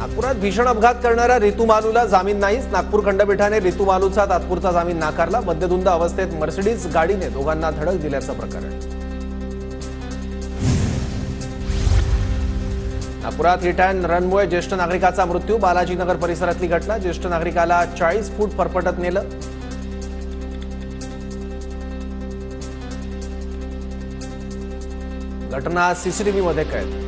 नागपुरात भीषण अपघात करणाऱ्या रितू मालूला जामीन नाहीच। नागपूर खंडपीठाने रितू मालूचा तात्पुरता जामीन नाकारला। मद्यधुंद अवस्थेत मर्सिडीज गाडीने दोघांना धडक दिल्याचं प्रकरण। नागपुरात हिट अँड रनमुळे ज्येष्ठ नागरिकाचा मृत्यू। बालाजीनगर परिसरातली घटना। ज्येष्ठ नागरिकाला 40 फूट फरफटत नेलं। घटना सीसीटीव्ही मध्ये कैद।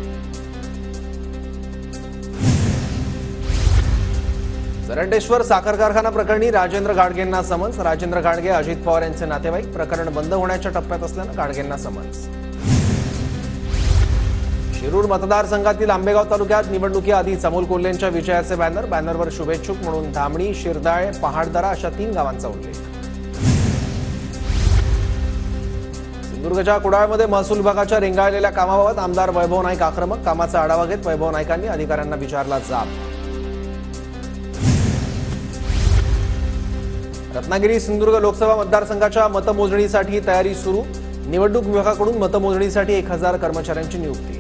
सरंडेश्वर साखर कारखाना प्रकरणी राजेंद्र गाडगेंना समन्स। राजेंद्र गाडगे अजित पवार यांचे नातेवाईक। प्रकरण बंद होण्याच्या टप्प्यात असल्यानं गाडगेंना समन्स। शिरूर मतदारसंघातील आंबेगाव तालुक्यात निवडणुकीआधी अमोल कोल्हेंच्या विजयाचे बॅनरवर शुभेच्छुक म्हणून धामणी, शिरदाळे, पहाडदरा अशा 3 गावांचा उल्लेख। सिंधुदुर्गच्या कुडाळमध्ये महसूल विभागाच्या रेंगाळलेल्या कामाबाबत आमदार वैभव नाईक आक्रमक। कामाचा आढावा घेत वैभव नाईकांनी अधिकाऱ्यांना विचारला जाब। रत्नागिरी सिंधुदुर्ग लोकसभा मतदारसंघाच्या मतमोजणीसाठी तयारी सुरू। निवडणूक विभागाकडून मतमोजणीसाठी 1000 कर्मचाऱ्यांची नियुक्ती।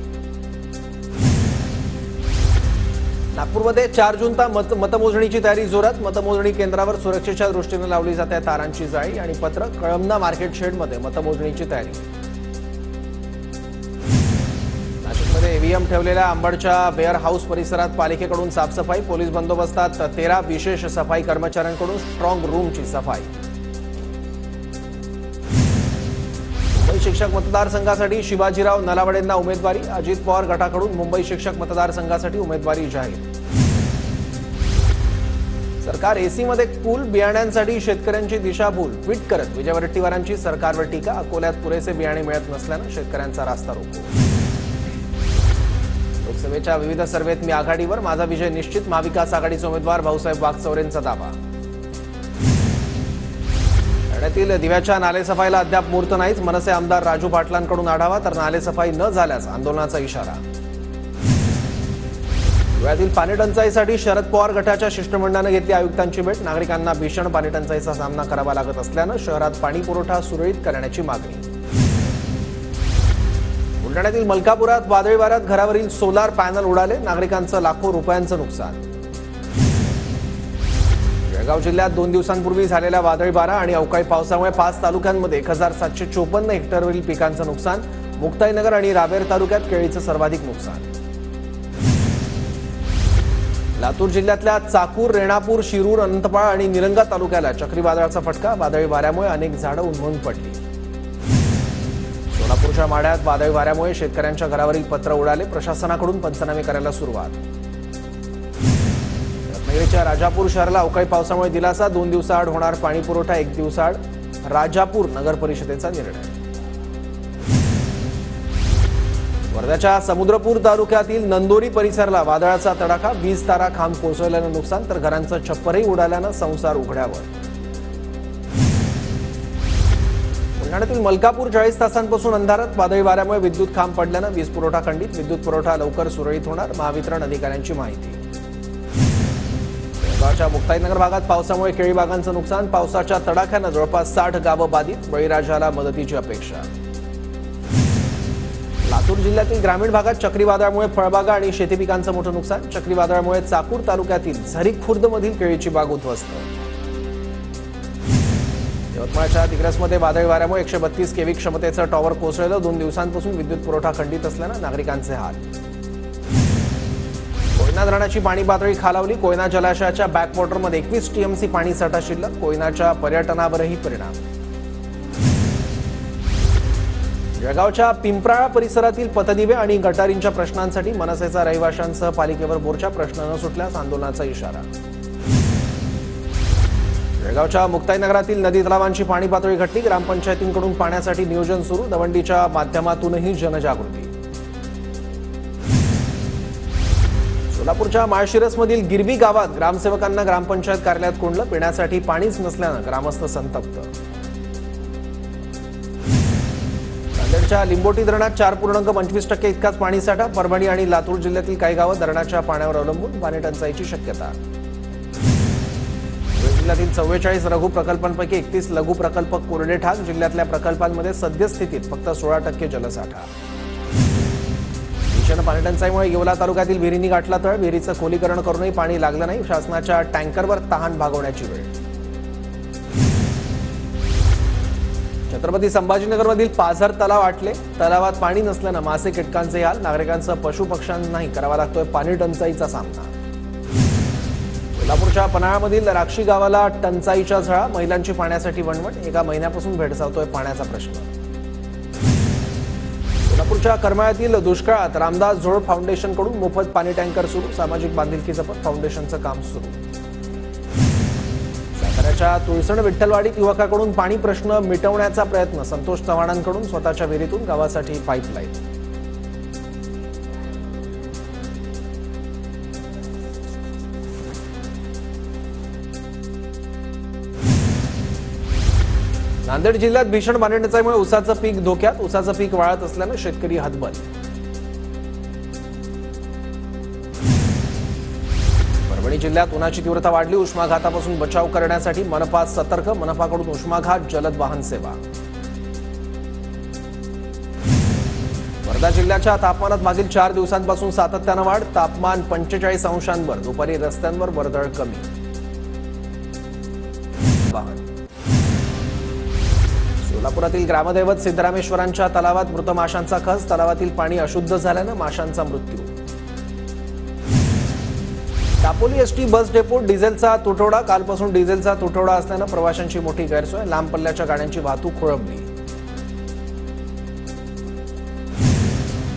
नागपूरमध्ये 4 जूनला मतमोजणीची तयारी जोरात। मतमोजणी केंद्रावर सुरक्षेच्या दृष्टीने लावली जाते तारांची जाळी आणि पत्र। कळमना मार्केट शेडमध्ये मतमोजणीची तयारी। नाशिकमध्ये ईव्हीएम ठेवलेल्या अंबडच्या वेअर हाऊस परिसरात पालिकेकडून साफसफाई। पोलीस बंदोबस्तात 13 विशेष सफाई कर्मचाऱ्यांकडून स्ट्रॉंग रूमची सफाई। मुंबई शिक्षक मतदारसंघासाठी शिवाजीराव नलावडेंना उमेदवारी। अजित पवार गटाकडून मुंबई शिक्षक मतदारसंघासाठी उमेदवारी जाहीर। सरकार एसीमध्ये कूल बियाण्यांसाठी शेतकऱ्यांची दिशाभूल। ट्विट करत विजय वडेट्टीवारांची सरकारवर टीका। अकोल्यात पुरेसे बियाणे मिळत नसल्यानं शेतकऱ्यांचा रास्ता रोको। लोकसभेच्या विविध सर्वेत मी आघाडीवर, माझा विजय निश्चित। महाविकास आघाडीचे उमेदवार भाऊसाहेब वागचौरेंचा दावा। ठाण्यातील दिव्याच्या नालेसफाईला अद्याप मुहूर्त नाहीच। मनसे आमदार राजू पाटलांकडून आढावा, तर नालेसफाई न झाल्यास आंदोलनाचा इशारा। धुळ्यातील पाणी टंचाईसाठी शरद पवार गटाच्या शिष्टमंडळाने घेतली आयुक्तांची भेट। नागरिकांना भीषण पाणी टंचाईचा सामना करावा लागत असल्यानं शहरात पाणी पुरवठा सुरळीत करण्याची मागणी। बुलढाण्यातील मलकापुरात वादळी वाऱ्यात घरावरील सोलार पॅनल उडाले। नागरिकांचं लाखो रुपयांचं नुकसान। जळगाव जिल्ह्यात 2 दिवसांपूर्वी झालेल्या वादळी वारा आणि अवकाळी पावसामुळे 5 तालुक्यांमध्ये 1754 हेक्टरवरील पिकांचं नुकसान। मुक्ताईनगर आणि रावेर तालुक्यात केळीचं सर्वाधिक नुकसान। लातूर जिल्ह्यातल्या चाकूर, रेणापूर, शिरूर, अनंतपाळ आणि निलंगा तालुक्याला चक्रीवादळाचा फटका। वादळी वाऱ्यामुळे अनेक झाडं उन्मळून पडली। सोलापूरच्या माढ्यात वादळी वाऱ्यामुळे शेतकऱ्यांच्या घरावरील पत्र उडाले। प्रशासनाकडून पंचनामे करायला सुरुवात। रत्नागिरीच्या राजापूर शहराला अवकाळी पावसामुळे दिलासा। 2 दिवसाआड होणार पाणी पुरवठा। 1 दिवसाआड राजापूर नगर परिषदेचा निर्णय। वर्ध्याच्या समुद्रपूर तालुक्यातील नंदोरी परिसराला वादळाचा तडाखा। 20 तारा खांब कोसळल्यानं नुकसान, तर घरांचं छप्परही उडाल्यानं संसार उघड्यावर। बुलढाण्यातील मलकापूर 40 तासांपासून अंधारात। वादळी वाऱ्यामुळे विद्युत खांब पडल्यानं वीज पुरवठा खंडित। विद्युत पुरवठा लवकर सुरळीत होणार, महावितरण अधिकाऱ्यांची माहिती। जळगावच्या मुक्ताईनगर भागात पावसामुळे केळी बागांचं नुकसान। पावसाच्या तडाख्यानं जवळपास 60 गावं बाधित। बळीराजाला मदतीची अपेक्षा। लातूर जिल्ह्यातील ग्रामीण भागात चक्रीवादळामुळे फळबागा आणि शेती पिकांचं मोठं नुकसान। चक्रीवादळामुळे चाकूर तालुक्यातील झरी खुर्दमधील केळीची बाग उद्ध्वस्त। यवतमाळच्या दिग्रसमध्ये वादळी वाऱ्यामुळे 132 केव्ही क्षमतेचं टॉवर कोसळलं। 2 दिवसांपासून विद्युत पुरवठा खंडित असल्यानं नागरिकांचे हाल। कोयना धरणाची पाणी पातळी खालावली। कोयना जलाशयाच्या बॅकवॉटरमध्ये 21 टीएमसी पाणीसाठा शिल्लक। कोयनाच्या पर्यटनावरही परिणाम। जळगावच्या पिंपराळा परिसरातील पतदिवे आणि गटारींच्या प्रश्नांसाठी मनसेचा रहिवाशांसह पालिकेवर मोर्चा। प्रश्न न सुटल्यास आंदोलनाचा इशारा। जळगावच्या मुक्ताईनगरातील नदी तलावांची पाणी पातळी घटली। ग्रामपंचायतींकडून पाण्यासाठी नियोजन सुरू। दवंडीच्या माध्यमातूनही जनजागृती। सोलापूरच्या माळशिरसमधील गिरवी गावात ग्रामसेवकांना ग्रामपंचायत कार्यालयात कोंडलं। पिण्यासाठी पाणीच नसल्यानं ग्रामस्थ संतप्त। नांदेडच्या लिंबोटी धरणात 4.25% इतकाच पाणीसाठा। परभणी आणि लातूर जिल्ह्यातील काही गावं धरणाच्या पाण्यावर अवलंबून पाणी टंचाईची शक्यता। जिल्ह्यातील 44 लघु प्रकल्पांपैकी 31 लघु प्रकल्प कोरडे ठाक। जिल्ह्यातल्या प्रकल्पांमध्ये सद्यस्थितीत फक्त 16% जलसाठा। भीषण पाणीटंचाईमुळे येवला तालुक्यातील विहिरींनी गाठला तळ. विहिरीचं खोलीकरण करूनही पाणी लागलं नाही. शासनाच्या टँकरवर तहान भागवण्याची वेळ. छत्रपती संभाजीनगरमधील पाझर तलाव आटले. तलावात पाणी नसल्यानं मासे कीटकांचे हाल. नागरिकांसह पशुपक्ष्यांनाही करावा लागतोय पाणी टंचाईचा सामना. कोल्हापूरच्या पन्हाळामधील राक्षी गावाला टंचाईच्या झळा. महिलांची पाण्यासाठी वणवण. एका महिन्यापासून भेडसावतोय पाण्याचा प्रश्न. कोल्हापूरच्या करमाळ्यातील दुष्काळात रामदास झोळ फाउंडेशनकडून मोफत पाणी टँकर सुरू. सामाजिक बांधिलकी जपत फाउंडेशनचं काम सुरू. साताऱ्याच्या तुळसण विठ्ठलवाडीत युवकाकडून पाणी प्रश्न मिटवण्याचा प्रयत्न. संतोष चव्हाणांकडून स्वतःच्या विहिरीतून गावासाठी पाईपलाईन. नांदेड जिल्ह्यात भीषण पाणीटंचाईमुळे ऊसाचं पीक धोक्यात. ऊसाचं पीक वाळत असल्यानं शेतकरी हतबल. परभणी जिल्ह्यात उन्हाची तीव्रता वाढली. उष्माघातापासून बचाव करण्यासाठी मनपा सतर्क. मनपाकडून उष्माघात जलद वाहन सेवा. वर्धा जिल्ह्याच्या तापमानात मागील 4 दिवसांपासून सातत्यानं वाढ. तापमान 45 अंशांवर. दुपारी रस्त्यांवर वर्दळ कमी. सोलापुरातील ग्रामदैवत सिद्धरामेश्वरांच्या तलावात मृत माशांचा खच. तलावातील पाणी अशुद्ध झाल्यानं माशांचा मृत्यू. दापोली एसटी बस डेपोत डिझेलचा तुटवडा. कालपासून डिझेलचा तुटवडा असल्यानं प्रवाशांची मोठी गैरसोय. लांब पल्ल्याच्या गाड्यांची वाहतूक खोळंबली.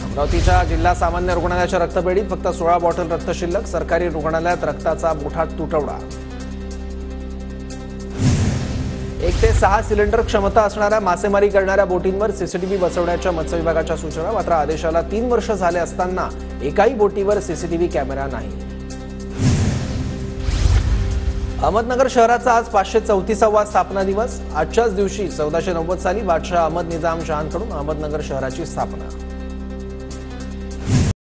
अमरावतीच्या जिल्हा सामान्य रुग्णालयाच्या रक्तपेढीत फक्त 16 बॉटल रक्त शिल्लक. सरकारी रुग्णालयात रक्ताचा मोठा तुटवडा. 1 ते 6 सिलेंडर क्षमता असणाऱ्या मासेमारी करणाऱ्या बोटींवर सीसीटीव्ही बसवण्याच्या मत्स्य विभागाच्या सूचना. मात्र आदेशाला 3 वर्ष झाले असताना एकाही बोटीवर सीसीटीव्ही कॅमेरा नाही. अहमदनगर शहराचा आज 534वा स्थापना दिवस. आजच्याच दिवशी 1490 साली बादशाह अहमद निजाम शहांकडून अहमदनगर शहराची स्थापना.